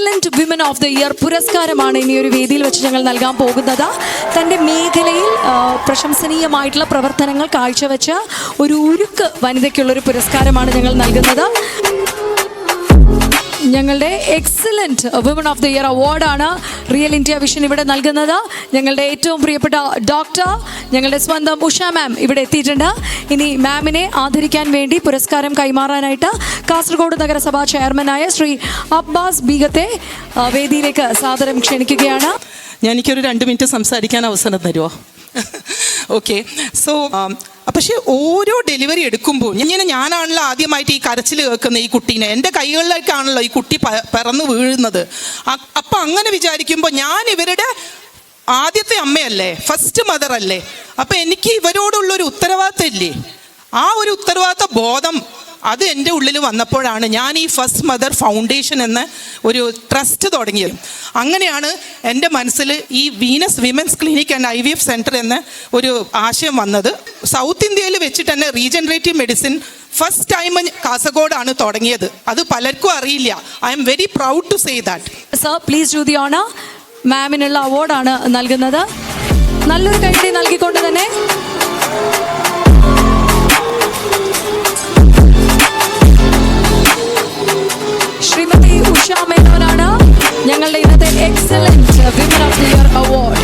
Excellent women of the year പുരസ്കാരമാണ് ഇനി ഒരു വേദിയിൽ വെച്ച് ഞങ്ങൾ നൽകാൻ പോകുന്നത്. തൻ്റെ മേഖലയിൽ പ്രശംസനീയമായിട്ടുള്ള പ്രവർത്തനങ്ങൾ കാഴ്ചവെച്ച ഒരു ഉരുക്ക് വനിതയ്ക്കുള്ളൊരു പുരസ്കാരമാണ് ഞങ്ങൾ നൽകുന്നത്. ഞങ്ങളുടെ excellent women of the year അവാർഡാണ് റിയൽ ഇന്ത്യ വിഷൻ ഇവിടെ നൽകുന്നത്. ഞങ്ങളുടെ ഏറ്റവും പ്രിയപ്പെട്ട ഡോക്ടർ, ഞങ്ങളുടെ സ്വന്തം ഉഷ മാം ഇവിടെ എത്തിയിട്ടുണ്ട്. ഇനി മാമിനെ ആദരിക്കാൻ വേണ്ടി പുരസ്കാരം കൈമാറാനായിട്ട് കാസർഗോഡ് നഗരസഭാ ചെയർമാനായ ശ്രീ അബ്ബാസ് ബീഗത്തെ വേദിയിലേക്ക് സാദരം ക്ഷണിക്കുകയാണ്. എനിക്കൊരു 2 മിനിറ്റ് സംസാരിക്കാൻ അവസരം തരുമോ? ഓക്കെ. സോ പക്ഷേ ഓരോ ഡെലിവറി എടുക്കുമ്പോൾ ഞാനാണല്ലോ ആദ്യമായിട്ട് ഈ കരച്ചിൽ കേൾക്കുന്ന ഈ കുട്ടീനെ. എൻ്റെ കൈകളിലേക്കാണല്ലോ ഈ കുട്ടി പിറന്നു വീഴുന്നത്. അപ്പം അങ്ങനെ വിചാരിക്കുമ്പോൾ ഞാൻ ഇവരുടെ ആദ്യത്തെ അമ്മയല്ലേ, ഫസ്റ്റ് മദർ അല്ലേ. അപ്പം എനിക്ക് ഇവരോടുള്ളൊരു ഉത്തരവാദിത്തം ഇല്ലേ? ആ ഒരു ഉത്തരവാദിത്ത ബോധം അത് എൻ്റെ ഉള്ളിൽ വന്നപ്പോഴാണ് ഞാൻ ഈ ഫസ്റ്റ് മദർ ഫൗണ്ടേഷൻ എന്ന ഒരു ട്രസ്റ്റ് തുടങ്ങിയത്. അങ്ങനെയാണ് എൻ്റെ മനസ്സിൽ ഈ Venus women's clinic and IVF centre എന്ന ഒരു ആശയം വന്നത്. സൗത്ത് ഇന്ത്യയിൽ വെച്ചിട്ട് തന്നെ റീജനറേറ്റീവ് മെഡിസിൻ ഫസ്റ്റ് ടൈം കാസർഗോഡാണ് തുടങ്ങിയത്. അത് പലർക്കും അറിയില്ല. I am very proud to say that. Sir please do the honour. മാമിനുള്ള അവാർഡാണ് നൽകുന്നത്. നല്ലൊരു കൈയടി നൽകിക്കൊണ്ട് തന്നെ ശ്രീമതി ഉഷ മേനോനാണ് ഞങ്ങളുടെ ഇന്നത്തെ excellent women of the year award.